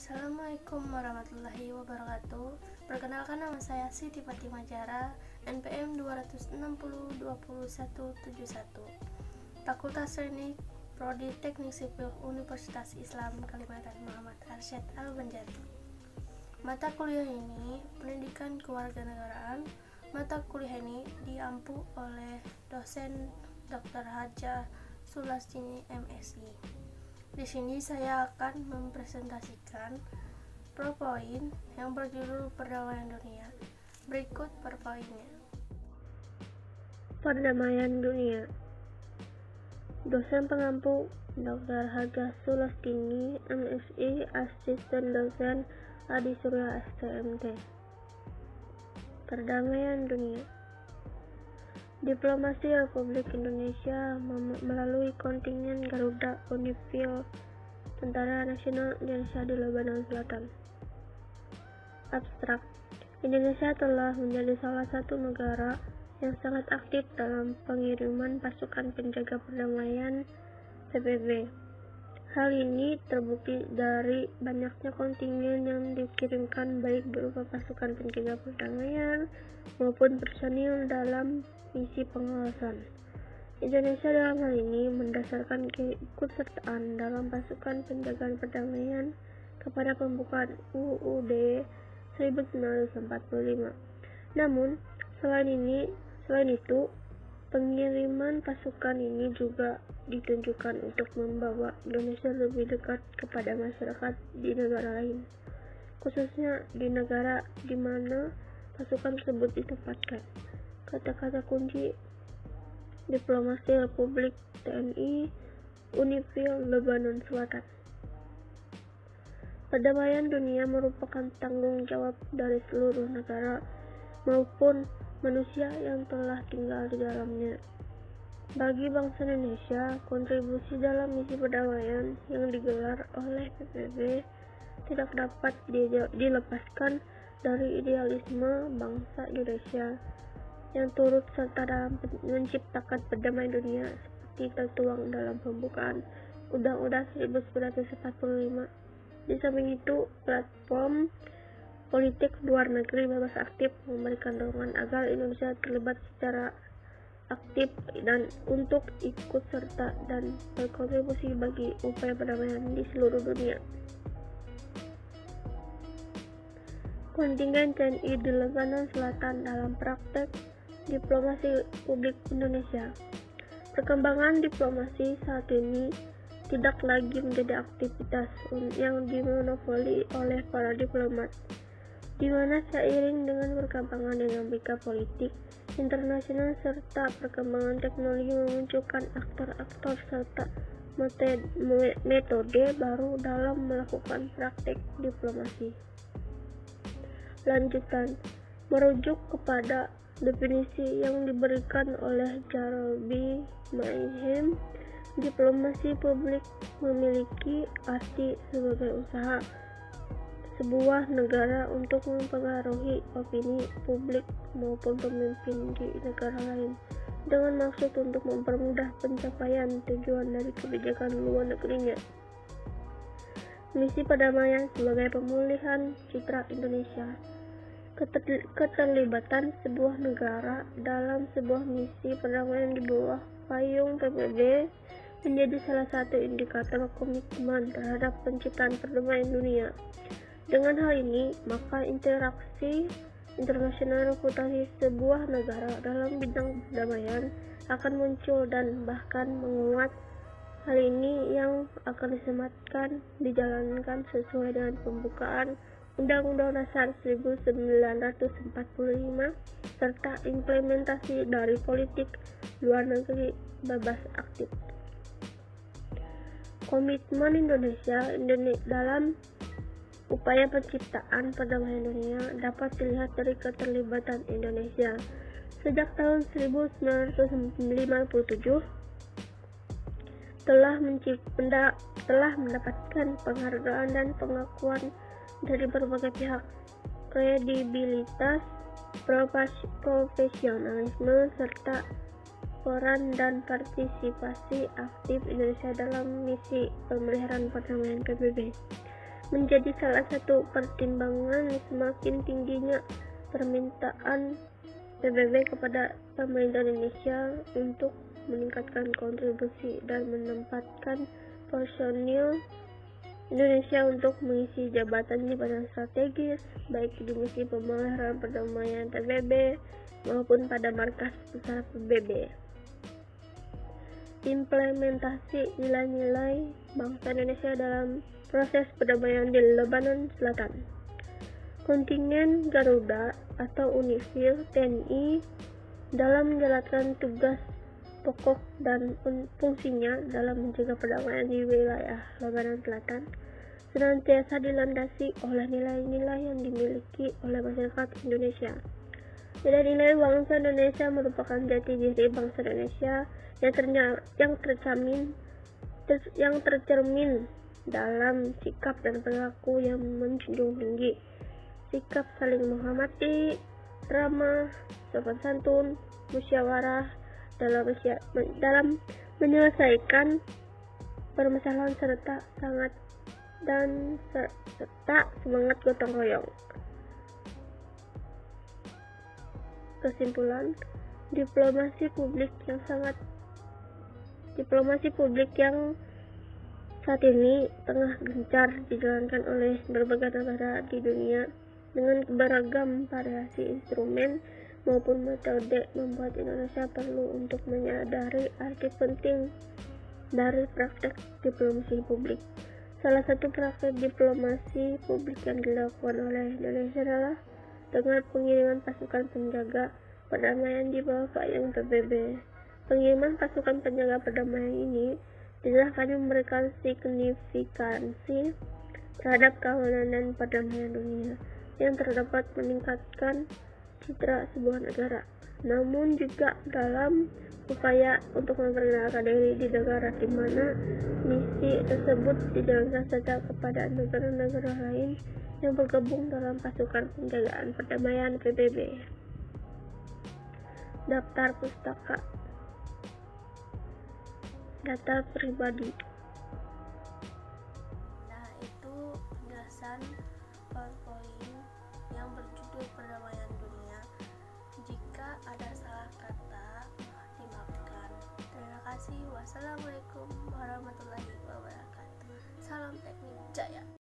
Assalamualaikum warahmatullahi wabarakatuh. Perkenalkan, nama saya Siti Fatimah Jara, NPM 2602171, Fakultas Teknik, Prodi Teknik Sipil, Universitas Islam Kalimantan, Muhammad Arsyad Al-Banjari. Mata kuliah ini pendidikan kewarganegaraan. Mata kuliah ini diampu oleh dosen Dr. Haja Sulastini, MSI. Di sini saya akan mempresentasikan PowerPoint yang berjudul Perdamaian Dunia. Berikut PowerPoint-nya. Perdamaian Dunia. Dosen pengampu Dr. Haja Sulastini, MSI, Asisten Dosen Adi Surya, STMT. Perdamaian Dunia. Diplomasi Republik Indonesia melalui kontingen Garuda Unifil Tentara Nasional Indonesia di Lebanon Selatan. Abstrak. Indonesia telah menjadi salah satu negara yang sangat aktif dalam pengiriman pasukan penjaga perdamaian PBB. Hal ini terbukti dari banyaknya kontingen yang dikirimkan, baik berupa pasukan penjaga perdamaian maupun personil dalam misi pengawasan. Indonesia dalam hal ini mendasarkan keikutsertaan dalam pasukan penjagaan perdamaian kepada pembukaan UUD 1945. Namun, selain itu, pengiriman pasukan ini juga ditunjukkan untuk membawa Indonesia lebih dekat kepada masyarakat di negara lain, khususnya di negara di mana pasukan tersebut ditempatkan. Kata-kata kunci: Diplomasi Republik, TNI, Unifil, Lebanon Selatan. Perdamaian dunia merupakan tanggung jawab dari seluruh negara maupun manusia yang telah tinggal di dalamnya. Bagi bangsa Indonesia, kontribusi dalam misi perdamaian yang digelar oleh PBB tidak dapat dilepaskan dari idealisme bangsa Indonesia yang turut serta dalam menciptakan perdamaian dunia seperti tertuang dalam pembukaan Undang-Undang 1945. Di samping itu, platform politik luar negeri bebas aktif memberikan dorongan agar Indonesia terlibat secara aktif dan untuk ikut serta dan berkontribusi bagi upaya perdamaian di seluruh dunia. Kontingen TNI di Lebanon Selatan dalam praktek diplomasi Republik Indonesia. Perkembangan diplomasi saat ini tidak lagi menjadi aktivitas yang dimonopoli oleh para diplomat, di mana seiring dengan perkembangan dinamika politik internasional serta perkembangan teknologi memunculkan aktor-aktor serta metode baru dalam melakukan praktek diplomasi. Lanjutan, merujuk kepada definisi yang diberikan oleh Jeremy Mayhem, diplomasi publik memiliki arti sebagai usaha sebuah negara untuk mempengaruhi opini publik maupun pemimpin di negara lain dengan maksud untuk mempermudah pencapaian tujuan dari kebijakan luar negerinya. Misi perdamaian sebagai pemulihan citra Indonesia. Keterlibatan sebuah negara dalam sebuah misi perdamaian di bawah payung PBB menjadi salah satu indikator komitmen terhadap penciptaan perdamaian dunia. Dengan hal ini, maka interaksi internasional reputasi sebuah negara dalam bidang perdamaian akan muncul dan bahkan menguat. Hal ini yang akan disematkan dijalankan sesuai dengan pembukaan Undang-Undang Dasar 1945 serta implementasi dari politik luar negeri bebas aktif. Komitmen Indonesia dalam upaya penciptaan perdamaian dunia dapat dilihat dari keterlibatan Indonesia sejak tahun 1957 telah mendapatkan penghargaan dan pengakuan dari berbagai pihak. Kredibilitas, profesionalisme, serta peran dan partisipasi aktif Indonesia dalam misi pemeliharaan perdamaian PBB menjadi salah satu pertimbangan semakin tingginya permintaan PBB kepada pemerintah Indonesia untuk meningkatkan kontribusi dan menempatkan personil Indonesia untuk mengisi jabatan jabatan strategis, baik di misi pemeliharaan perdamaian PBB maupun pada markas besar PBB. Implementasi nilai-nilai bangsa Indonesia dalam proses perdamaian di Lebanon Selatan. Kontingen Garuda atau UNIFIL TNI dalam menjalankan tugas pokok dan fungsinya dalam menjaga perdamaian di wilayah Lebanon Selatan senantiasa dilandasi oleh nilai-nilai yang dimiliki oleh masyarakat Indonesia. Nilai-nilai bangsa Indonesia merupakan jati diri bangsa Indonesia yang tercermin dalam sikap dan perilaku yang menjunjung tinggi sikap saling menghormati, ramah, sopan santun, musyawarah dalam menyelesaikan permasalahan serta semangat gotong royong. Kesimpulan, diplomasi publik yang saat ini tengah gencar dijalankan oleh berbagai negara di dunia dengan beragam variasi instrumen maupun metode membuat Indonesia perlu untuk menyadari arti penting dari praktek diplomasi publik. Salah satu praktek diplomasi publik yang dilakukan oleh Indonesia adalah dengan pengiriman pasukan penjaga perdamaian di bawah payung PBB. Pengiriman pasukan penjaga perdamaian ini dijelaskan memberikan signifikansi terhadap keamanan dan perdamaian dunia yang terdapat meningkatkan citra sebuah negara, namun juga dalam upaya untuk memperkenalkan diri di negara di mana misi tersebut dijalankan serta kepada negara-negara lain yang bergabung dalam pasukan penjagaan perdamaian PBB. Daftar pustaka, data pribadi. Nah, itu penjelasan PowerPoint yang berjudul Perdamaian Dunia. Jika ada salah kata, dimaafkan. Terima kasih. Wassalamualaikum warahmatullahi wabarakatuh. Salam teknik jaya.